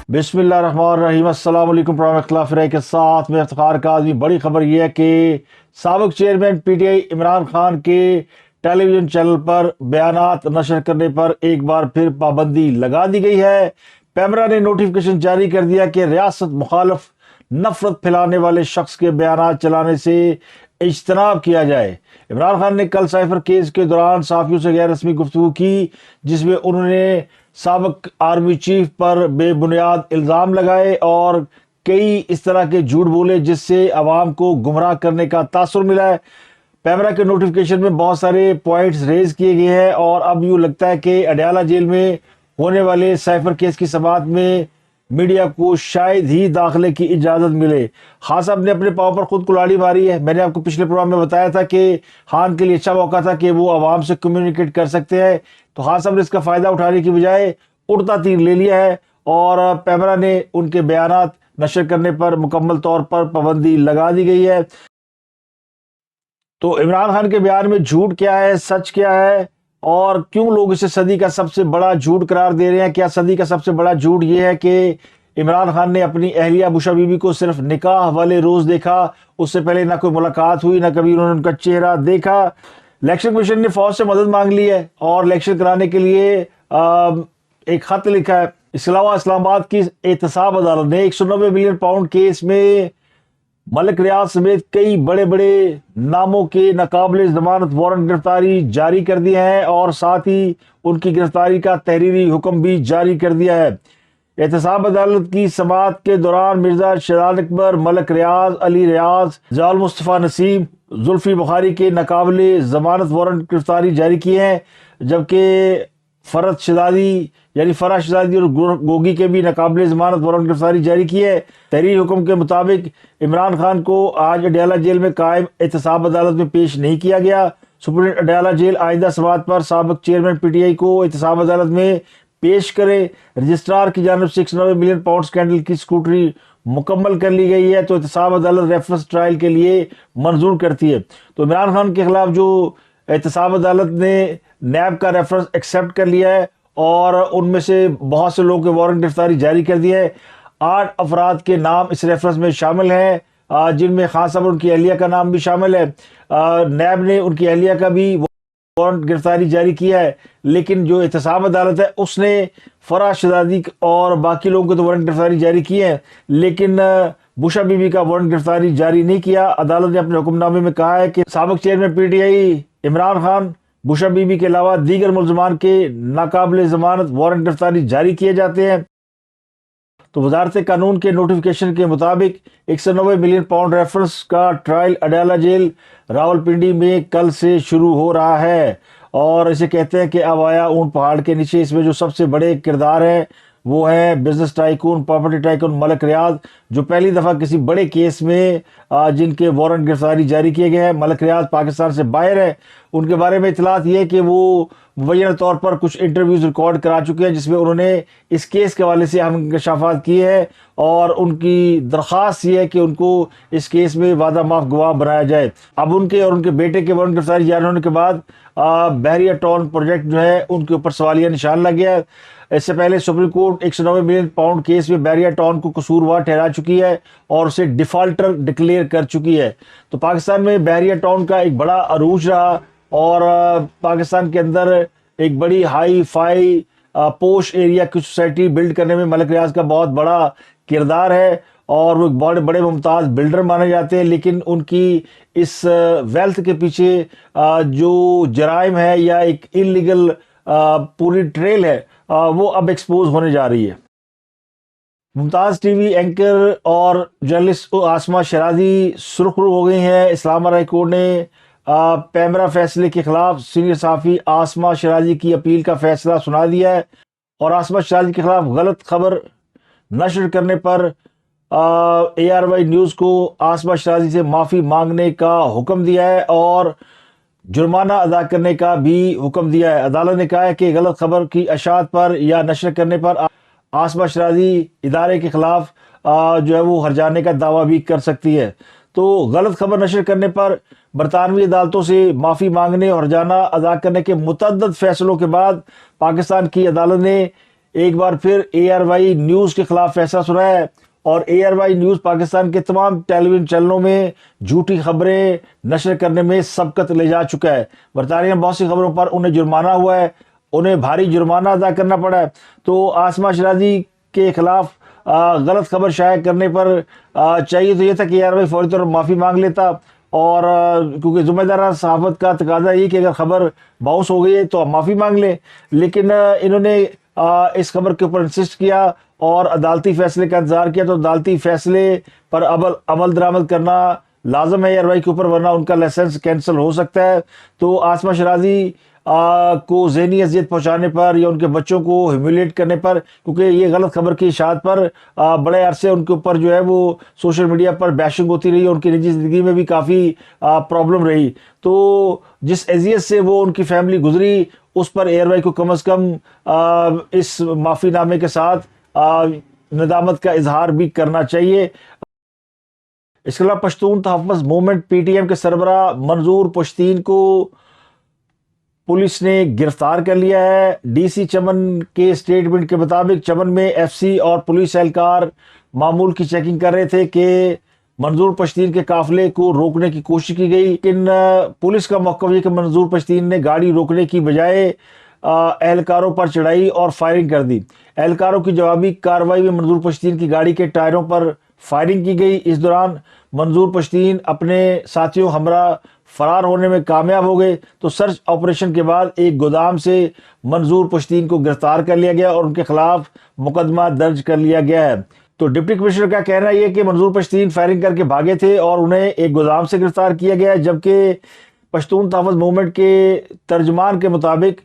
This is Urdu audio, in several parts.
بسم اللہ الرحمن الرحیم۔ السلام علیکم۔ پروگرام اختلاف رائے کے ساتھ میں افتخار کاظمی۔ بڑی خبر یہ ہے کہ سابق chairman P T I Imran Khan کے ٹیلی ویژن چینل پر بیانات نشر کرنے پر ایک بار پھر پابندی لگا دی گئی ہے۔ پیمرا نے نوٹیفیکیشن جاری کر دیا کہ ریاست مخالف نفرت پھیلانے والے شخص کے بیانات چلانے سے اجتناب کیا جائے۔ عمران خان نے کل سائفر کیس کے دوران صحافیوں سے غیر رسمی گفتگو کی، جس میں انہوں نے سابق آرمی چیف پر بے بنیاد الزام لگائے اور کئی اس طرح کے جھوٹ بولے جس سے عوام کو گمراہ کرنے کا تاثر ملا ہے۔ پیمرا کے نوٹیفیکیشن میں بہت سارے پوائنٹس ریز کیے گئے ہیں اور اب یوں لگتا ہے کہ اڈیالہ جیل میں ہونے والے سائفر کیس کی سماعت میں میڈیا کو شاید ہی داخلے کی اجازت ملے۔ خان صاحب نے اپنے پاؤں پر خود کلاڑی ماری ہے۔ میں نے آپ کو پچھلے پروگرام میں بتایا تھا کہ خان کے لیے اچھا موقع تھا کہ وہ عوام سے کمیونیکیٹ کر سکتے ہیں، تو خان صاحب نے اس کا فائدہ اٹھانے کی بجائے اڑتا تیر لے لیا ہے اور پیمرا نے ان کے بیانات نشر کرنے پر مکمل طور پر پابندی لگا دی گئی ہے۔ تو عمران خان کے بیان میں جھوٹ کیا ہے، سچ کیا ہے، اور کیوں لوگ اسے صدی کا سب سے بڑا جھوٹ قرار دے رہے ہیں؟ کیا صدی کا سب سے بڑا جھوٹ یہ ہے کہ عمران خان نے اپنی اہلیہ بشرا بی بی کو صرف نکاح والے روز دیکھا، اس سے پہلے نہ کوئی ملاقات ہوئی، نہ کبھی انہوں نے ان کا چہرہ دیکھا؟ الیکشن کمیشن نے فوج سے مدد مانگ لی ہے اور الیکشن کرانے کے لیے ایک خط لکھا ہے۔ اس کے علاوہ اسلام آباد کی احتساب عدالت نے 190 ملین پاؤنڈ کیس میں ملک ریاض سمیت کئی بڑے بڑے ناموں کے ناقابل ضمانت وارنٹ گرفتاری جاری کر دیے ہیں اور ساتھ ہی ان کی گرفتاری کا تحریری حکم بھی جاری کر دیا ہے۔ احتساب عدالت کی سماعت کے دوران مرزا شہزاد اکبر، ملک ریاض، علی ریاض، ضیاء مصطفیٰ نسیم، زلفی بخاری کے ناقابل ضمانت وارنٹ گرفتاری جاری کیے ہیں، جبکہ فرح شہزادی اور گوگی کے بھی ناقابل ضمانت وارنٹ گرفتاری جاری کی ہے۔ تحریری حکم کے مطابق عمران خان کو آج اڈیالہ جیل میں قائم احتساب عدالت میں پیش نہیں کیا گیا۔ سپرنٹینڈنٹ اڈیالہ جیل آئندہ سماعت پر سابق چیئرمین پی ٹی آئی کو احتساب عدالت میں پیش کرے۔ رجسٹرار کی جانب سے 190 ملین پاؤنڈ سکینڈل کی اسکروٹنی مکمل کر لی گئی ہے، تو احتساب عدالت ریفرنس ٹرائل کے لیے منظور کرتی ہے۔ تو عمران خان کے خلاف جو احتساب عدالت نے نیب کا ریفرنس ایکسیپٹ کر لیا ہے اور ان میں سے بہت سے لوگوں کے وارنٹ گرفتاری جاری کر دی ہے۔ 8 افراد کے نام اس ریفرنس میں شامل ہیں، جن میں خان صاحب اور ان کی اہلیہ کا نام بھی شامل ہے۔ نیب نے ان کی اہلیہ کا بھی وارنٹ گرفتاری جاری کیا ہے، لیکن جو احتساب عدالت ہے اس نے فرح شہزادی اور باقی لوگوں کو تو وارنٹ گرفتاری جاری کی ہے، لیکن بشرا بی بی کا وارنٹ گرفتاری جاری نہیں کیا۔ عدالت نے اپنے حکم نامے میں کہا ہے کہ سابق chairman P T I Imran Khan, Bushra be be کے علاوہ دیگر ملزمان کے ناقابل ضمانت وارنٹ گرفتاری جاری کیے جاتے ہیں۔ تو وزارت قانون کے نوٹیفیکیشن کے مطابق 190 ملین پاؤنڈ ریفرنس کا ٹرائل اڈیالہ جیل راولپنڈی میں کل سے شروع ہو رہا ہے، اور اسے کہتے ہیں کہ اب آیا اونٹ پہاڑ کے نیچے۔ اس میں جو سب سے بڑے کردار ہیں وہ ہیں بزنس ٹائکون، پراپرٹی ٹائکون ملک ریاض، جو پہلی دفعہ کسی بڑے کیس میں جن کے وارنٹ گرفتاری جاری کیے گئے ہیں۔ ملک ریاض پاکستان سے باہر ہے۔ ان کے بارے میں اطلاعات یہ ہے کہ وہ مبینہ طور پر کچھ انٹرویوز ریکارڈ کرا چکے ہیں، جس میں انہوں نے اس کیس کے حوالے سے اہم انکشافات کیے ہیں، اور ان کی درخواست یہ ہے کہ ان کو اس کیس میں وعدہ معاف گواہ بنایا جائے۔ اب ان کے اور ان کے بیٹے کے وارنٹ گرفتاری جاری ہونے کے بعد بحریہ ٹاؤن پروجیکٹ جو ہے ان کے اوپر سوالیہ نشان لگ گیا ہے۔ اس سے پہلے supreme court 190 million pound case میں بحریہ ٹاؤن کو قصوروار ٹھہرا چکی ہے اور اسے ڈیفالٹر ڈکلیئر کر چکی ہے۔ تو پاکستان میں بحریہ ٹاؤن کا ایک بڑا عروج رہا، اور پاکستان کے اندر ایک بڑی ہائی فائی پوش ایریا کی سوسائٹی بلڈ کرنے میں ملک ریاض کا بہت بڑا کردار ہے، اور وہ بڑے بڑے ممتاز بلڈر مانے جاتے ہیں، لیکن ان کی اس ویلتھ کے پیچھے جو جرائم ہے یا ایک انلیگل پوری ٹریل ہے وہ اب ایکسپوز ہونے جا رہی ہے۔ ممتاز ٹی وی اینکر اور جرنلسٹ آسمہ شیرازی سرخرو ہو گئی ہیں۔ اسلام آباد ہائی کورٹ نے پیمرا فیصلے کے خلاف سینئر صحافی آسمہ شیرازی کی اپیل کا فیصلہ سنا دیا ہے، اور آسمہ شیرازی کے خلاف غلط خبر نشر کرنے پر اے آر وائی نیوز کو آسمہ شیرازی سے معافی مانگنے کا حکم دیا ہے اور جرمانہ ادا کرنے کا بھی حکم دیا ہے۔ عدالت نے کہا ہے کہ غلط خبر کی اشاعت پر یا نشر کرنے پر آسمہ شیرازی ادارے کے خلاف جو ہے وہ ہرجانے کا دعویٰ بھی کر سکتی ہے۔ تو غلط خبر نشر کرنے پر برطانوی عدالتوں سے معافی مانگنے اور ہرجانہ ادا کرنے کے متعدد فیصلوں کے بعد پاکستان کی عدالت نے ایک بار پھر اے آر وائی نیوز کے خلاف فیصلہ سنایا ہے اور اے آر وائی نیوز پاکستان کے تمام ٹیلی ویژن چینلوں میں جھوٹی خبریں نشر کرنے میں سبقت لے جا چکا ہے۔ برطانیہ میں بہت سی خبروں پر انہیں جرمانہ ہوا ہے، انہیں بھاری جرمانہ ادا کرنا پڑا ہے۔ تو آسمہ شیرازی کے خلاف غلط خبر شائع کرنے پر چاہیے تو یہ تھا کہ اے آر وائی فوری طور پر معافی مانگ لیتا، اور کیونکہ ذمہ دارانہ صحافت کا تقاضا یہ کہ اگر خبر باؤنس ہو گئی ہے تو آپ معافی مانگ لیں، لیکن انہوں نے اس خبر کے اوپر انسسٹ کیا اور عدالتی فیصلے کا انتظار کیا۔ تو عدالتی فیصلے پر عمل درآمد کرنا لازم ہے اے آر وائی کے اوپر، ورنہ ان کا لائسنس کینسل ہو سکتا ہے۔ تو آسمہ شیرازی کو ذہنی اذیت پہنچانے پر یا ان کے بچوں کو ہیومیلیٹ کرنے پر، کیونکہ یہ غلط خبر کی اشاعت پر بڑے عرصے ان کے اوپر جو ہے وہ سوشل میڈیا پر بیشنگ ہوتی رہی، اور ان کی نجی زندگی میں بھی کافی پرابلم رہی۔ تو جس اذیت سے وہ ان کی فیملی گزری، اس پر اے آر وائی کو کم از کم اس معافی نامے کے ساتھ ندامت کا اظہار بھی کرنا چاہیے۔ اس کے علاوہ پشتون تحفظ موومنٹ پی ٹی ایم کے سربراہ منظور پشتین کو پولیس نے گرفتار کر لیا ہے۔ ڈی سی چمن کے اسٹیٹمنٹ کے مطابق چمن میں ایف سی اور پولیس اہلکار معمول کی چیکنگ کر رہے تھے کہ منظور پشتین کے قافلے کو روکنے کی کوشش کی گئی، لیکن پولیس کا موقف یہ کہ منظور پشتین نے گاڑی روکنے کی بجائے اہلکاروں پر چڑھائی اور فائرنگ کر دی۔ اہلکاروں کی جوابی کارروائی میں منظور پشتین کی گاڑی کے ٹائروں پر فائرنگ کی گئی۔ اس دوران منظور پشتین اپنے ساتھیوں ہمراہ فرار ہونے میں کامیاب ہو گئے۔ تو سرچ آپریشن کے بعد ایک گودام سے منظور پشتین کو گرفتار کر لیا گیا اور ان کے خلاف مقدمہ درج کر لیا گیا ہے۔ تو ڈپٹی کمشنر کا کہنا یہ کہ منظور پشتین فائرنگ کر کے بھاگے تھے اور انہیں ایک گودام سے گرفتار کیا گیا، جبکہ پشتون تحفظ موومنٹ کے ترجمان کے مطابق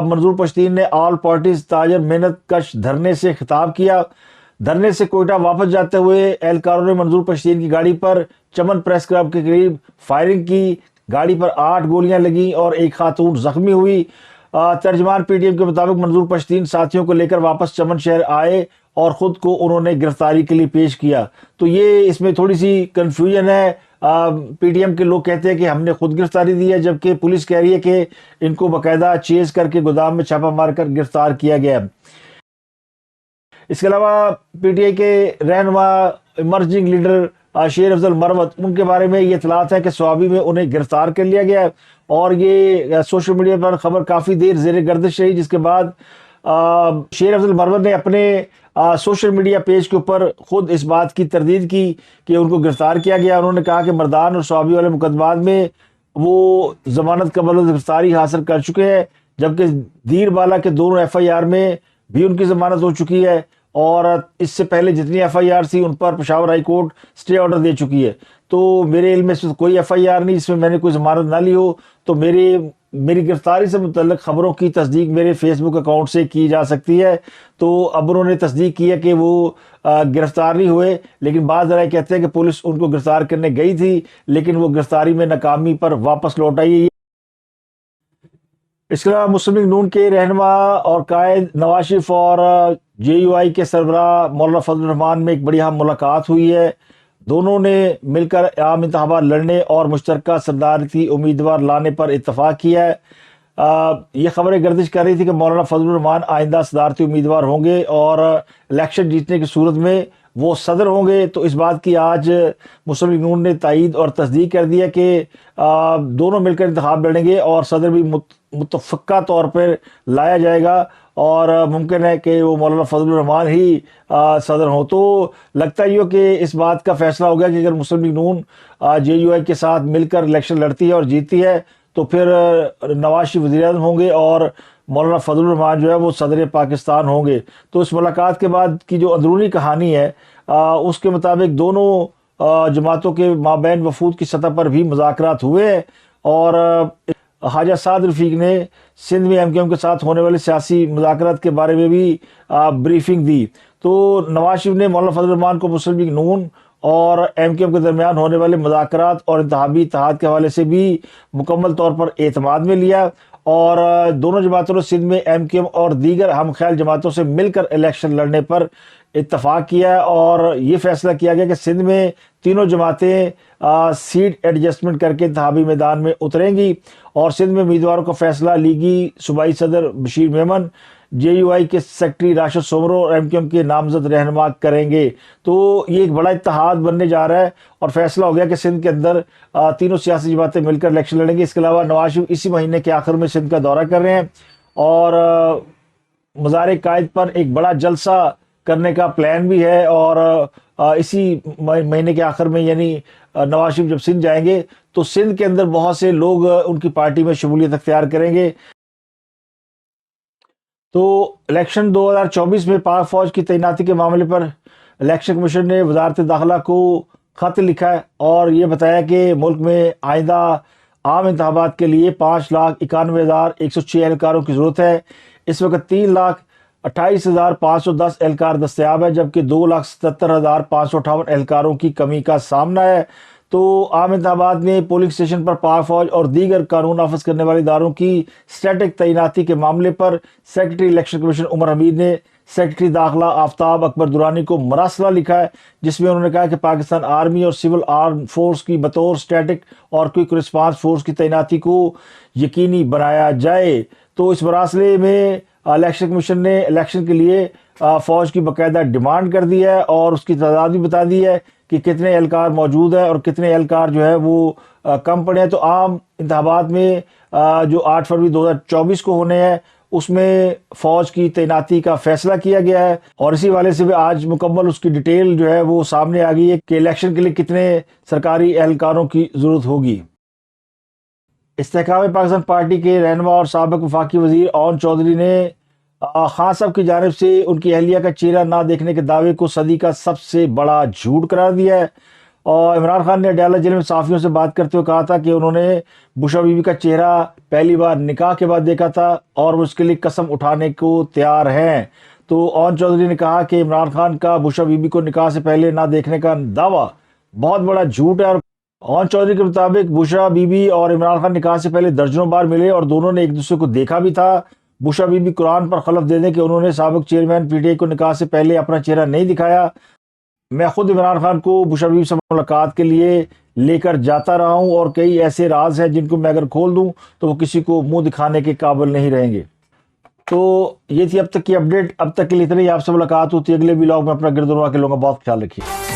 منظور پشتین نے آل پارٹیز تاجر محنت کش دھرنے سے خطاب کیا۔ دھرنے سے کوئٹہ واپس جاتے ہوئے اہلکاروں نے منظور پشتین کی گاڑی پر چمن پریس کلب کے قریب فائرنگ کی۔ گاڑی پر 8 گولیاں لگیں اور ایک خاتون زخمی ہوئی۔ ترجمان پی ٹی ایم کے مطابق منظور پشتین ساتھیوں کو لے کر واپس چمن شہر آئے اور خود کو انہوں نے گرفتاری کے لیے پیش کیا۔ تو یہ اس میں تھوڑی سی کنفیوژن ہے۔ پی ٹی ایم کے لوگ کہتے ہیں کہ ہم نے خود گرفتاری دی ہے، جبکہ پولیس کہہ رہی ہے کہ ان کو باقاعدہ چیز کر کے گودام میں چھاپا مار کر گرفتار کیا گیا۔ اس کے علاوہ پی ٹی آئی کے رہنما ایمرجنگ لیڈر شیر افضل مروت، ان کے بارے میں یہ اطلاعات ہے کہ سوابی میں انہیں گرفتار کر لیا گیا ہے، اور یہ سوشل میڈیا پر خبر کافی دیر زیر گردش رہی، جس کے بعد شیر افضل مروت نے اپنے سوشل میڈیا پیج کے اوپر خود اس بات کی تردید کی کہ ان کو گرفتار کیا گیا۔ انہوں نے کہا کہ مردان اور سوابی والے مقدمات میں وہ ضمانت قبل گرفتاری حاصل کر چکے ہیں، جبکہ دیر بالا کے دونوں ایف آئی آر میں بھی ان کی ضمانت ہو چکی ہے، اور اس سے پہلے جتنی ایف آئی آر تھی ان پر پشاور ہائی کورٹ سٹے آرڈر دے چکی ہے۔ تو میرے علم میں اس میں کوئی ایف آئی آر نہیں جس میں میں نے کوئی ضمانت نہ لی ہو۔ تو میری گرفتاری سے متعلق خبروں کی تصدیق میرے فیس بک اکاؤنٹ سے کی جا سکتی ہے۔ تو اب انہوں نے تصدیق کی ہے کہ وہ گرفتار نہیں ہوئے، لیکن بعض ذرائع کہتے ہیں کہ پولیس ان کو گرفتار کرنے گئی تھی لیکن وہ گرفتاری میں ناکامی پر واپس لوٹ آئی۔ اس کے علاوہ مسلم لیگ نون کے رہنما اور قائد نواز شریف اور جے یو آئی کے سربراہ مولانا فضل الرحمان میں ایک بڑی اہم ملاقات ہوئی ہے۔ دونوں نے مل کر عام انتخابات لڑنے اور مشترکہ صدارتی امیدوار لانے پر اتفاق کیا ہے۔ یہ خبریں گردش کر رہی تھی کہ مولانا فضل الرحمان آئندہ صدارتی امیدوار ہوں گے اور الیکشن جیتنے کی صورت میں وہ صدر ہوں گے۔ تو اس بات کی آج مسلم لیگ نون نے تائید اور تصدیق کر دیا کہ دونوں مل کر انتخاب لڑیں گے اور صدر بھی متفقہ طور پر لایا جائے گا، اور ممکن ہے کہ وہ مولانا فضل الرحمان ہی صدر ہوں۔ تو لگتا ہی ہو کہ اس بات کا فیصلہ ہو گیا کہ اگر مسلم لیگ نون جے یو آئی کے ساتھ مل کر الیکشن لڑتی ہے اور جیتتی ہے تو پھر نواز شریف وزیر اعظم ہوں گے اور مولانا فضل الرحمان جو ہے وہ صدر پاکستان ہوں گے۔ تو اس ملاقات کے بعد کی جو اندرونی کہانی ہے اس کے مطابق دونوں جماعتوں کے مابین وفود کی سطح پر بھی مذاکرات ہوئے ہیں، اور خواجہ سعد رفیق نے سندھ میں ایم کیو ایم کے ساتھ ہونے والے سیاسی مذاکرات کے بارے میں بھی بریفنگ دی۔ تو نواز شریف نے مولانا فضل الرحمان کو مسلم لیگ نون اور ایم کیو ایم کے درمیان ہونے والے مذاکرات اور انتخابی اتحاد کے حوالے سے بھی مکمل طور پر اعتماد میں لیا، اور دونوں جماعتوں نے سندھ میں ایم کیو ایم اور دیگر ہم خیال جماعتوں سے مل کر الیکشن لڑنے پر اتفاق کیا، اور یہ فیصلہ کیا گیا کہ سندھ میں تینوں جماعتیں سیٹ ایڈجسٹمنٹ کر کے انتخابی میدان میں اتریں گی، اور سندھ میں امیدواروں کا فیصلہ لیگی صوبائی صدر بشیر میمن، JUI کے سیکرٹری راشد سومرو اور MQM کے نامزد رہنما کریں گے. تو یہ ایک بڑا اتحاد بننے جا رہا ہے اور فیصلہ ہو گیا کہ سندھ کے اندر تینوں سیاسی جماعتیں مل کر الیکشن لڑیں گے. اس کے علاوہ نواز شریف اسی مہینے کے آخر میں سندھ کا دورہ کر رہے ہیں اور مزار قائد پر ایک بڑا جلسہ کرنے کا پلان بھی ہے. اور اسی مہینے کے آخر میں یعنی نواز شریف جب سندھ جائیں گے تو سندھ کے اندر بہت سے لوگ ان کی پارٹی میں شمولیت اختیار کریں گے. تو الیکشن 2024 میں پاک فوج کی تعیناتی کے معاملے پر الیکشن کمیشن نے وزارت داخلہ کو خط لکھا ہے اور یہ بتایا کہ ملک میں آئندہ عام انتخابات کے لیے 5,91,106 اہلکاروں کی ضرورت ہے. اس وقت 3,28,510 اہلکار دستیاب ہے جبکہ 2,77,558 اہلکاروں کی کمی کا سامنا ہے. تو عام انتخابات میں پولنگ اسٹیشن پر پاک فوج اور دیگر قانون نافذ کرنے والے اداروں کی اسٹیٹک تعیناتی کے معاملے پر سیکرٹری الیکشن کمیشن عمر حمید نے سیکرٹری داخلہ آفتاب اکبر درانی کو مراسلہ لکھا ہے جس میں انہوں نے کہا کہ پاکستان آرمی اور سول آرم فورس کی بطور اسٹیٹک اور کوئک رسپانس فورس کی تعیناتی کو یقینی بنایا جائے. تو اس مراسلے میں الیکشن کمیشن نے الیکشن کے لیے فوج کی باقاعدہ ڈیمانڈ کر دی ہے اور اس کی تعداد بھی بتا دی ہے کہ کتنے اہلکار موجود ہیں اور کتنے اہلکار جو ہے وہ کم پڑے ہیں. تو عام انتخابات میں جو 8 فروری 2024 کو ہونے ہیں اس میں فوج کی تعیناتی کا فیصلہ کیا گیا ہے اور اسی والے سے بھی آج مکمل اس کی ڈیٹیل جو ہے وہ سامنے آ گئی ہے کہ الیکشن کے لیے کتنے سرکاری اہلکاروں کی ضرورت ہوگی. استحکام پاکستان پارٹی کے رہنما اور سابق وفاقی وزیر اون چودھری نے خان صاحب کی جانب سے ان کی اہلیہ کا چہرہ نہ دیکھنے کے دعوے کو صدی کا سب سے بڑا جھوٹ قرار دیا ہے. اور عمران خان نے اڈیالہ جیل میں صحافیوں سے بات کرتے ہوئے کہا تھا کہ انہوں نے بشرا بی بی کا چہرہ پہلی بار نکاح کے بعد دیکھا تھا اور وہ اس کے لیے قسم اٹھانے کو تیار ہیں. تو اون چودھری نے کہا کہ عمران خان کا بشرا بی بی کو نکاح سے پہلے نہ دیکھنے کا دعویٰ بہت بڑا جھوٹ ہے. اور اون چودھری کے مطابق بشرا بی بی اور عمران خان نکاح سے پہلے درجنوں بار ملے اور دونوں نے ایک دوسرے کو دیکھا بھی تھا. بشرا بی بی قرآن پر خلف دے دیں کہ انہوں نے سابق چیئرمین PTI کو نکاح سے پہلے اپنا چہرہ نہیں دکھایا. میں خود عمران خان کو بشرا بی بی سے ملاقات کے لیے لے کر جاتا رہا ہوں اور کئی ایسے راز ہیں جن کو میں اگر کھول دوں تو وہ کسی کو منہ دکھانے کے قابل نہیں رہیں گے. تو یہ تھی اب تک کی اپڈیٹ. اب تک کے لیے اتنی. آپ سے ملاقات ہوتی ہے اگلے ولاگ میں. اپنا گردنوا کے لوگوں کا بہت خیال رکھیے.